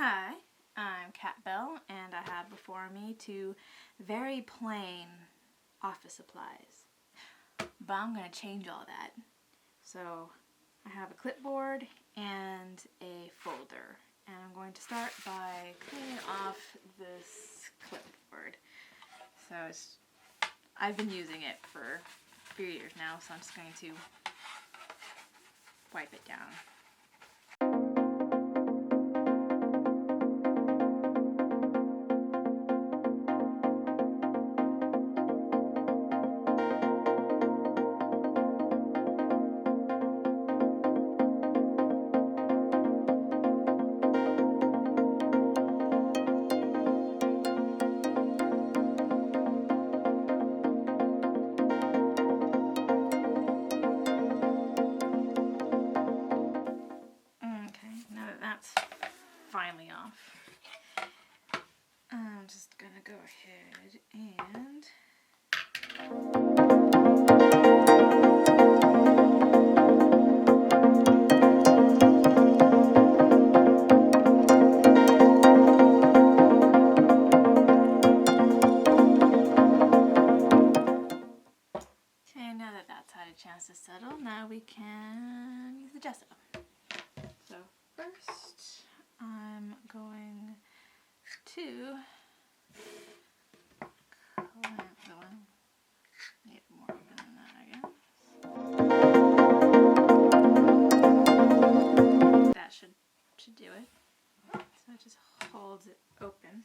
Hi, I'm Kat Bell, and I have before me two very plain office supplies. But I'm going to change all that. So I have a clipboard and a folder. And I'm going to start by cleaning off this clipboard. So I've been using it for a few years now, so I'm just going to wipe it down. Finally off. I'm just gonna go ahead and okay, now that that's had a chance to settle, now we can use the gesso. So first I'm going to clamp the one. Need more than that, I guess. That should do it. So it just holds it open.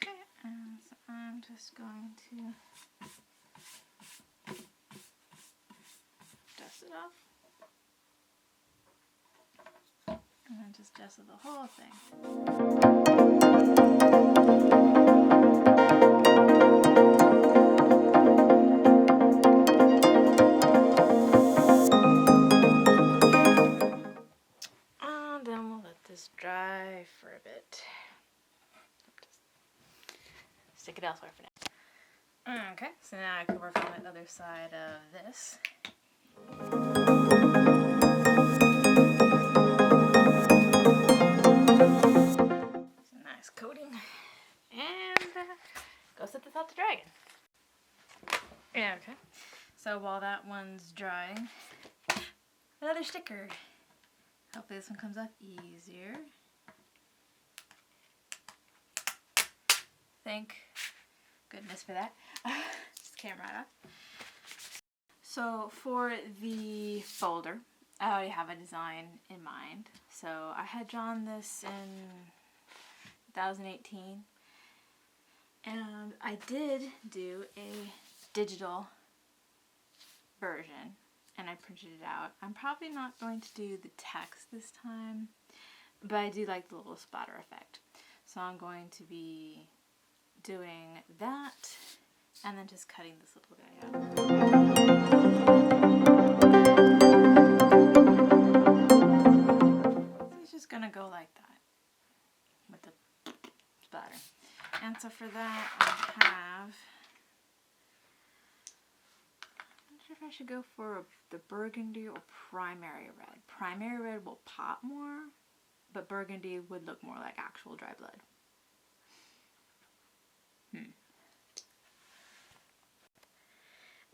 Okay, and so I'm just going to dust it off. And then just gesso the whole thing. And then we'll let this dry for a bit. Just stick it elsewhere for now. Okay, so now I can work on the other side of this. Nice coating, and go set this out to dry again. Yeah, okay. So while that one's drying, another sticker. Hopefully this one comes off easier. Thank goodness for that. Just came right off. So for the folder, I already have a design in mind. So I had drawn this in 2018, and I did do a digital version, and I printed it out. I'm probably not going to do the text this time, but I do like the little splatter effect. So I'm going to be doing that, and then just cutting this little guy out. So it's just gonna go like that with the splatter. And so for that I have, I'm not sure if I should go for the burgundy or primary red. Primary red will pop more, but burgundy would look more like actual dry blood.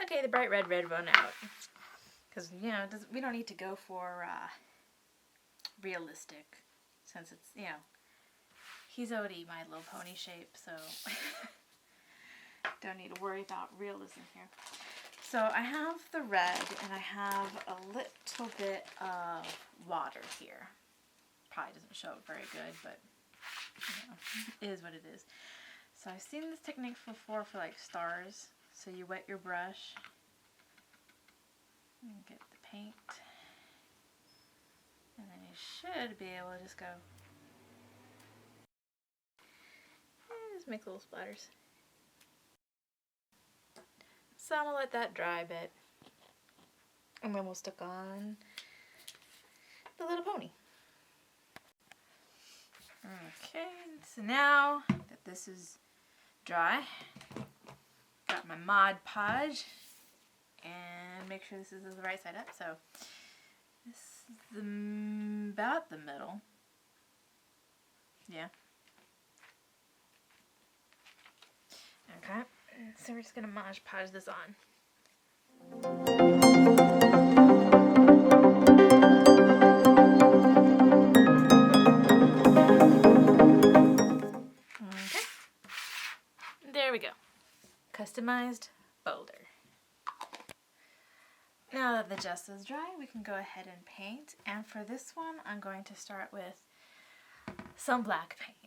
Okay, the bright red won out. Because, you know, we don't need to go for realistic, since it's, you know, he's already My Little Pony shape, so don't need to worry about realism here. So I have the red, and I have a little bit of water here. Probably doesn't show up very good, but, you know, it is what it is. So I've seen this technique before for like stars. So you wet your brush and get the paint, and then you should be able to just go and just make little splatters. So I'm gonna let that dry a bit, and then we'll stick on the little pony. Okay, so now that this is dry, got my Mod Podge, and make sure this is the right side up. So This is about the middle. Yeah. Okay, so we're just gonna Mod Podge this on. Okay. There we go. Customized folder. Now that the gesso is dry, we can go ahead and paint. And for this one, I'm going to start with some black paint.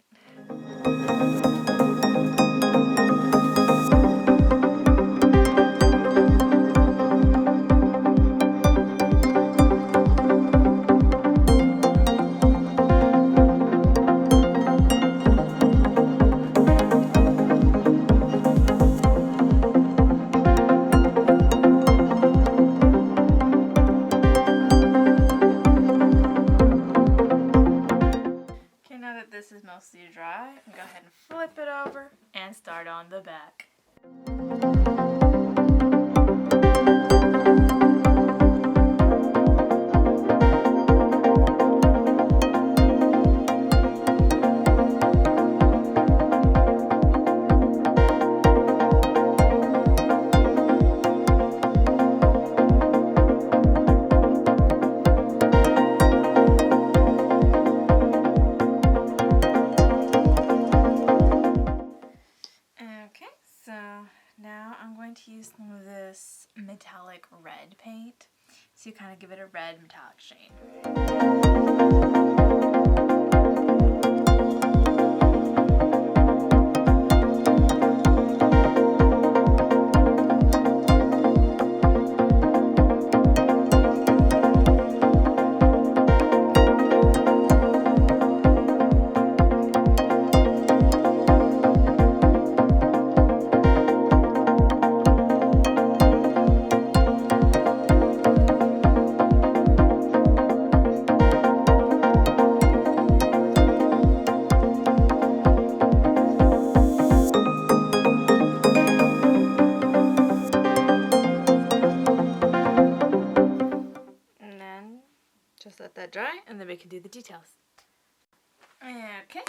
This is mostly dry. Go ahead and flip it over and start on the back. To use some of this metallic red paint, so you kind of give it a red metallic shade. Just let that dry, and then we can do the details. Okay,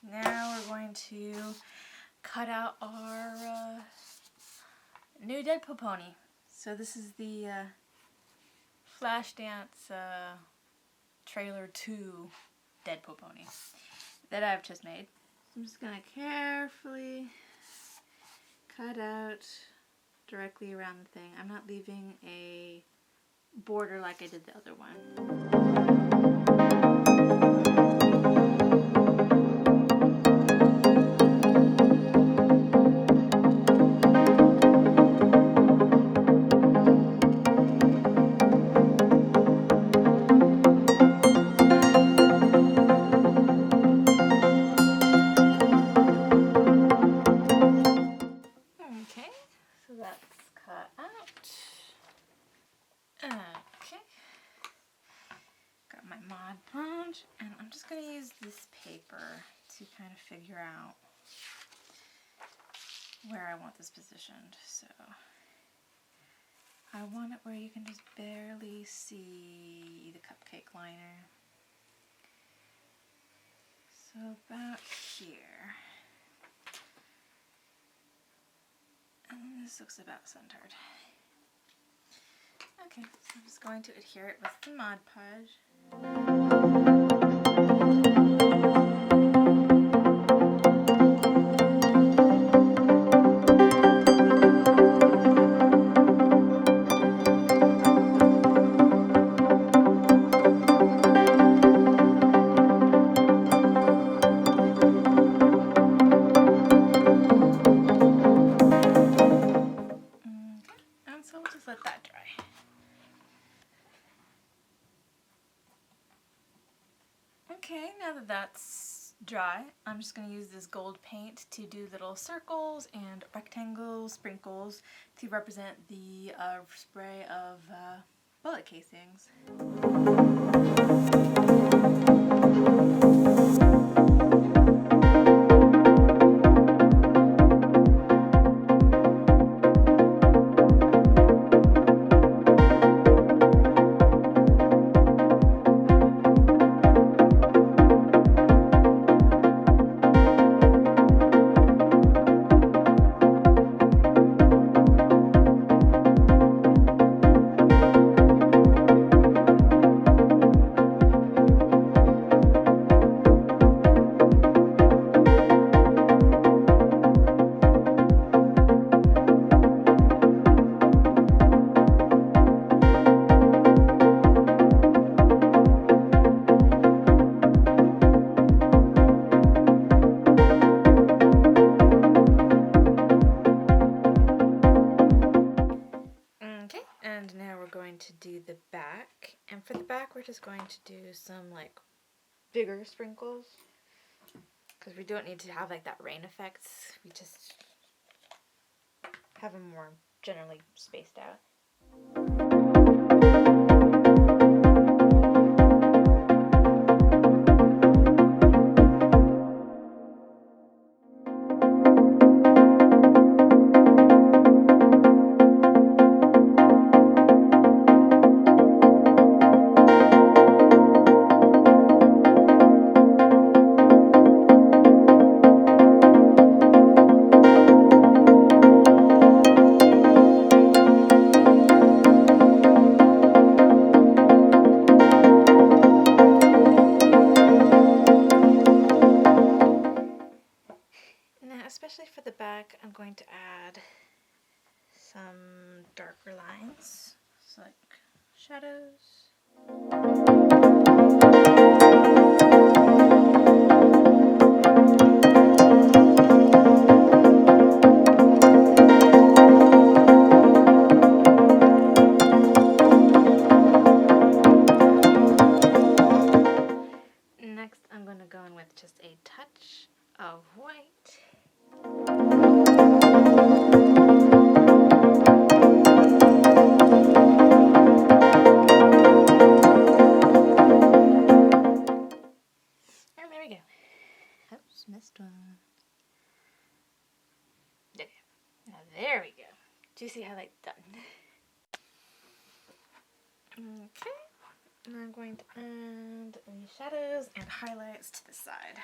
now we're going to cut out our new Deadpool Pony. So this is the Flashdance trailer 2 Deadpool Pony that I've just made. I'm just going to carefully cut out directly around the thing. I'm not leaving a border like I did the other one. Okay, so that's cut out. Okay, got my Mod Podge, and I'm just going to use this paper to kind of figure out where I want this positioned. So I want it where you can just barely see the cupcake liner. So about here. And this looks about centered. Okay, so I'm just going to adhere it with the Mod Podge. So we'll just let that dry. Okay, now that that's dry, I'm just going to use this gold paint to do little circles and rectangles, sprinkles to represent the spray of bullet casings. And now we're going to do the back. And for the back, we're just going to do some like bigger sprinkles. Because we don't need to have like that rain effect. We just have them more generally spaced out. Especially for the back, I'm going to add some darker lines, so like shadows. Next, I'm going to go in with just a touch of white. And there we go. Oops, missed one. There. Now there we go. Juicy highlight done. Okay. And I'm going to add the shadows and highlights to the side.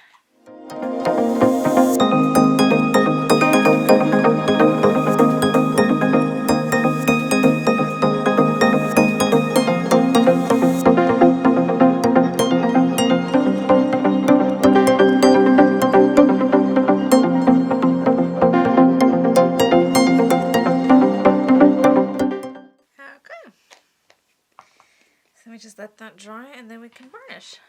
So we just let that dry and then we can varnish.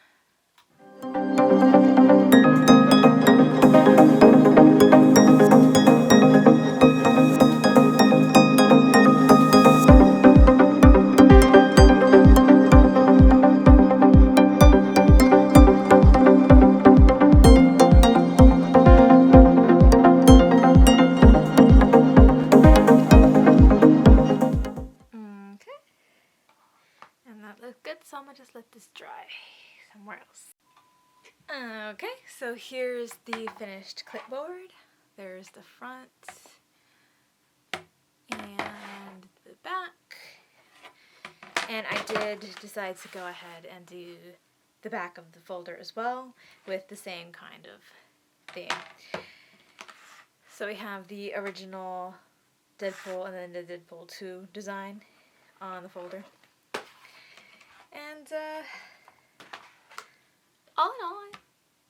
Good, so I'm gonna just let this dry somewhere else. Okay, so here's the finished clipboard. There's the front and the back. And I did decide to go ahead and do the back of the folder as well with the same kind of theme. So we have the original Deadpool and then the Deadpool 2 design on the folder. And all in all, I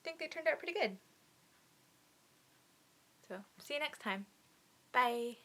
think they turned out pretty good. So, see you next time. Bye.